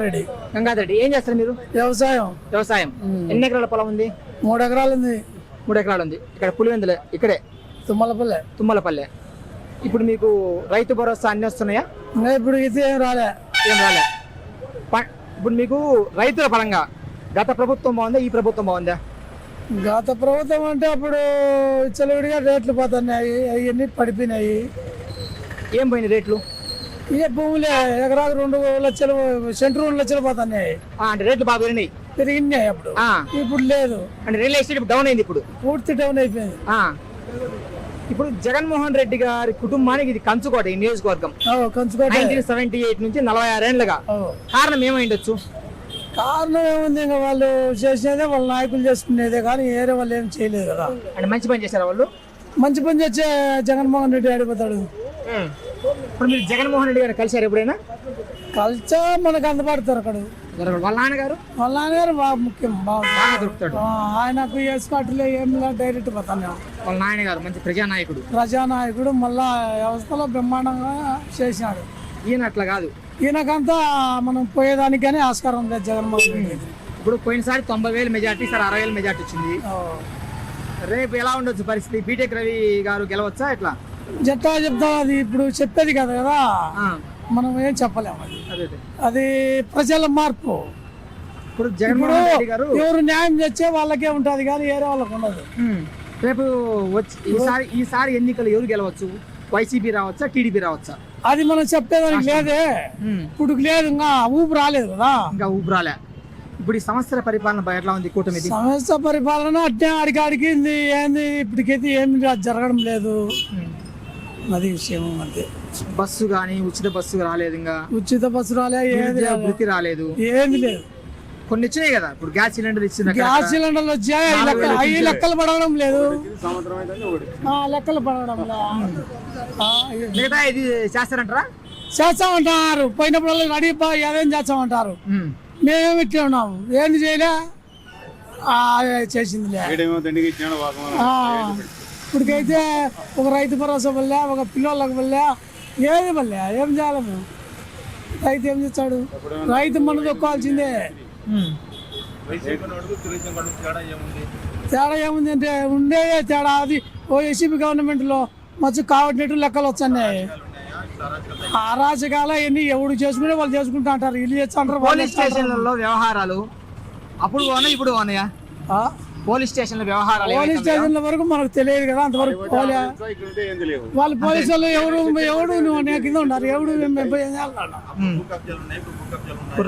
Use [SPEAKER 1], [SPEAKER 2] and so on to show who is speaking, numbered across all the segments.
[SPEAKER 1] రెడ్డి.
[SPEAKER 2] గంగాధరెడ్డి ఏం చేస్తారు మీరు? వ్యవసాయం. ఎన్ని ఎకరాల పొలం ఉంది?
[SPEAKER 1] 3 ఎకరాలు ఉంది.
[SPEAKER 2] 3 ఎకరాలు ఉంది. ఇక్కడ పులివెందులే, ఇక్కడే తుమ్మలపల్లె. ఇప్పుడు మీకు రైతు భరోసా అన్ని వస్తున్నాయా?
[SPEAKER 1] ఇప్పుడు ఇది ఏం రాలే.
[SPEAKER 2] ఇప్పుడు మీకు రైతుల పరంగా గత ప్రభుత్వం బాగుందా, ఈ ప్రభుత్వం బాగుందా?
[SPEAKER 1] గత ప్రభుత్వం అంటే అప్పుడు విచ్చలవిడిగా రేట్లు పోతున్నాయి, అవన్నీ పడిపోయినాయి.
[SPEAKER 2] ఏం పోయినాయి రేట్లు?
[SPEAKER 1] ఇక భూములే ఎకరాకు 2 లక్షలు, సెంటు 2 లక్షలు పోతున్నాయి.
[SPEAKER 2] అంటే రేట్లు బాగా
[SPEAKER 1] పెరిగినాయి అప్పుడు. ఇప్పుడు లేదు.
[SPEAKER 2] అంటే రియల్ ఎస్టేట్ డౌన్ అయింది, ఇప్పుడు
[SPEAKER 1] పూర్తి డౌన్ అయిపోయింది.
[SPEAKER 2] ఇప్పుడు జగన్మోహన్ రెడ్డి గారి కుటుంబానికి ఇది కంచుకోట, ఈ నియోజకవర్గం 1978 నుంచి 46 ఏళ్ళగా. కారణం ఏమైండొచ్చు?
[SPEAKER 1] కారణం ఏముంది, ఇంకా వాళ్ళు చేసేదే వాళ్ళ నాయకులు చేసుకునేదే, కానీ వేరే వాళ్ళు ఏం చేయలేదు కదా.
[SPEAKER 2] అంటే మంచి పని చేశారు వాళ్ళు.
[SPEAKER 1] మంచి పని చేసే జగన్మోహన్ రెడ్డి ఆడిపోతాడు.
[SPEAKER 2] ఇప్పుడు మీరు జగన్మోహన్ రెడ్డి గారు కలిసారు ఎప్పుడైనా?
[SPEAKER 1] కలిసా మనకు అందుబాటుతారు అక్కడ.
[SPEAKER 2] వాళ్ళ నాన్నగారు
[SPEAKER 1] బాగా ముఖ్యం, బాగా దొరుకుతాడు. ఆయనకు ఏస్కాట్లో ఏం డైరెక్ట్ పోతాను.
[SPEAKER 2] వాళ్ళ నాయనగారు మంచి
[SPEAKER 1] ప్రజానాయకుడు, మళ్ళా వ్యవస్థలో బ్రహ్మాండంగా చేసినాడు.
[SPEAKER 2] ఈయన అట్లా కాదు,
[SPEAKER 1] ఈయనకంతా మనం పోయేదానికనే ఆస్కారం ఉంది జగన్మోహన్ రెడ్డి.
[SPEAKER 2] ఇప్పుడు పోయినసారి 90,000 మెజార్టీ, సార్ 60,000 మెజార్టీ వచ్చింది. రేపు ఎలా ఉండొచ్చు పరిస్థితి? బీటెక్ రవి గారు గెలవచ్చా? ఎట్లా
[SPEAKER 1] చెప్తా, అది ఇప్పుడు చెప్పేది కదా, మనం ఏం చెప్పలేము. అది ప్రజల మార్పు.
[SPEAKER 2] ఇప్పుడు జగన్మోహన్ రెడ్డి గారు
[SPEAKER 1] ఎవరు న్యాయం చేసే వాళ్ళకే ఉంటది, కానీ వేరే వాళ్ళకి ఉండదు.
[SPEAKER 2] రేపు ఈసారి ఎన్నికలు ఎవరు గెలవచ్చు? వైసీపీ రావచ్చా, టీడీపీ రావచ్చా?
[SPEAKER 1] అది మనం చెప్పేదానికి లేదే. ఇప్పుడు లేదు, ఇంకా ఊపు రాలేదు కదా.
[SPEAKER 2] ఇంకా ఊపు రాలే. ఇప్పుడు ఈ సంవత్సర పరిపాలన ఎట్లా ఉంది కూటమి?
[SPEAKER 1] సంవత్సర పరిపాలన అట్టే ఆడికి ఏంది, ఇప్పటికైతే ఏమి జరగడం లేదు. అది విషయం. అంతే.
[SPEAKER 2] బస్సు గానీ ఉచిత బస్సు రాలేదు, ఇంకా
[SPEAKER 1] ఉచిత బస్సు
[SPEAKER 2] వృత్తి రాలేదు,
[SPEAKER 1] ఏమి లేదు.
[SPEAKER 2] కొన్ని వచ్చినాయి కదా, ఇప్పుడు గ్యాస్ సిలిండర్ ఇచ్చిన,
[SPEAKER 1] గ్యాస్ సిలిండర్లు వచ్చాయి, అవి లెక్కలు పడడం లేదు. లెక్కలు పడడం
[SPEAKER 2] మిగతా ఇది చేస్తారంటారా?
[SPEAKER 1] చేస్తామంటారు. పోయినప్పుడు రెడీ అదేం చేస్తామంటారు. మేమేమి ఇట్లా ఉన్నాము, ఏంది చేయలే, చేసింది. ఇప్పటికైతే ఒక రైతు భరోసా వల్ల, ఒక పిల్లలకు వల్ల, ఏది వల్ల ఏం చేయాలి మేము? రైతు ఏం చేస్తాడు? రైతు మనం దొక్కాల్సిందే. తేడా ఏముంది అంటే ఉండేదే తేడా. అది వైసీపీ గవర్నమెంట్ లో మంచి కావట్టినట్టు లెక్కలు వచ్చాయి. అరాచకాల ఎన్ని ఎవడు చేసుకునే వాళ్ళు చేసుకుంటా అంటారు, ఇల్లు చేస్తాంటారు.
[SPEAKER 2] పోలీస్ స్టేషన్లలో వ్యవహారాలు అప్పుడు ఇప్పుడు పోలీస్ స్టేషన్ల వ్యవహారాలు,
[SPEAKER 1] పోలీస్ స్టేషన్ల వరకు మనకు తెలియదు కదా. అంతవరకు వాళ్ళు పోలీసు వాళ్ళు ఎవడు కింద ఉన్నారు, ఎవడు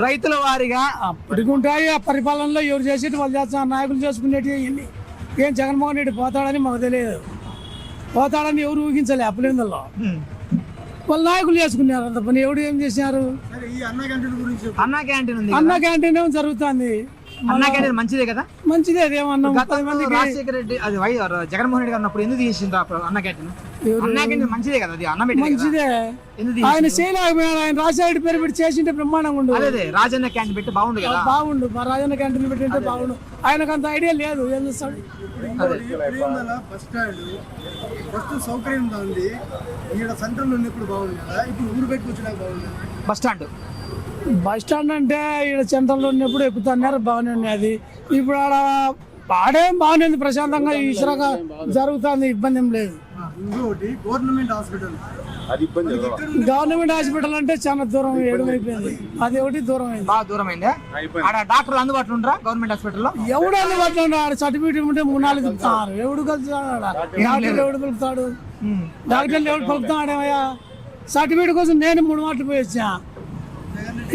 [SPEAKER 2] రైతుల వారిగా
[SPEAKER 1] అప్పటికి ఉంటాయి. ఆ పరిపాలనలో ఎవరు చేసేటి వాళ్ళు చేస్తున్నారు, నాయకులు చేసుకునేటి. ఇవన్నీ ఏం జగన్మోహన్ రెడ్డి పోతాడని మాకు తెలియదు. పోతాడని ఎవరు ఊహించలే. అప్పులేందులో వాళ్ళ నాయకులు చేసుకున్నారు అంత పని. ఎవడు ఏం చేసినారు?
[SPEAKER 2] అన్నా క్యాంటీన్ ఉంది,
[SPEAKER 1] అన్నా క్యాంటీన్ ఏమో జరుగుతుంది.
[SPEAKER 2] అన్నా క్యాంటీన్ మంచిదే కదా,
[SPEAKER 1] మంచిదే. అదేమన్నా
[SPEAKER 2] రాజశేఖర రెడ్డి అది జగన్మోహన్ రెడ్డి గారు ఉన్నప్పుడు ఎందుకు తీసిండ్రు అన్నా క్యాంటీన్? అన్నా క్యాంటీన్ మంచిదే కదా, అది అన్నం
[SPEAKER 1] మంచిదే. ఆయన చేయలేకపోయాడు. ఆయన రాజశేఖర పేరు పెట్టి చేసింటే బ్రహ్మాండంగా ఉండు.
[SPEAKER 2] అదే రాజన్న క్యాంటీన్ పెట్టి బాగుండు కదా,
[SPEAKER 1] బాగుండు. మా రాజన్న క్యాంటీన్ పెట్టింటే బాగుండు. ఆయనకు అంత ఐడియా లేదు, ఏం చేస్తాడు.
[SPEAKER 3] సౌకర్యం బాగుంది, సెంట్రల్ ఉన్నప్పుడు బాగుంది కదా, ఇప్పుడు ఊరు పెట్టి వచ్చినాక బాగుంది.
[SPEAKER 1] బస్ స్టాండ్ అంటే ఇక్కడ సెంట్రల్లో ఉన్నప్పుడు ఎక్కుతున్నారు, బాగానే ఉన్నది. ఇప్పుడు ఆడేం బాగానే ఉంది, ప్రశాంతంగా ఈశ్వరంగా జరుగుతుంది, ఇబ్బంది ఏం లేదు.
[SPEAKER 3] గవర్నమెంట్
[SPEAKER 1] హాస్పిటల్ అంటే చాలా దూరం అయిపోయింది. అది ఒకటి దూరం అయింది,
[SPEAKER 2] బాగా దూరం అయింది. డాక్టర్లు అందుబాటులో ఉంటారా గవర్నమెంట్ హాస్పిటల్లో?
[SPEAKER 1] ఎవడు అందుబాటులో ఉన్నాడు? సర్టిఫికేట్ ఉంటే 3-4 తిప్పుతారు. ఎవడు కలుపుతాడు? డాక్టర్లు ఎవడు కలుపుతాడు? డాక్టర్లు ఎవడు కలుపుతాడేమయ్యా? సర్టిఫికేట్ కోసం నేను 3 మాటలు పోయి వచ్చా.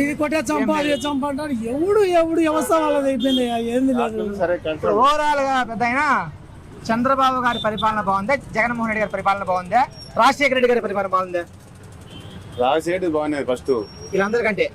[SPEAKER 1] ఇది కొట్టే చంప అంటాడు. ఎవడు వ్యవస్థ వాళ్ళది అయిపోయింది, ఏంది లేదు.
[SPEAKER 2] ఓవరాల్ గా పెద్ద చంద్రబాబు గారి పరిపాలన బాగుందా, జగన్మోహన్ రెడ్డి గారి పరిపాలన బాగుందా, రాజశేఖర రెడ్డి గారి పరిపాలన బాగుందా?
[SPEAKER 4] రాజశేఖర బాగుంది ఫస్ట్
[SPEAKER 2] వీళ్ళందరికంటే.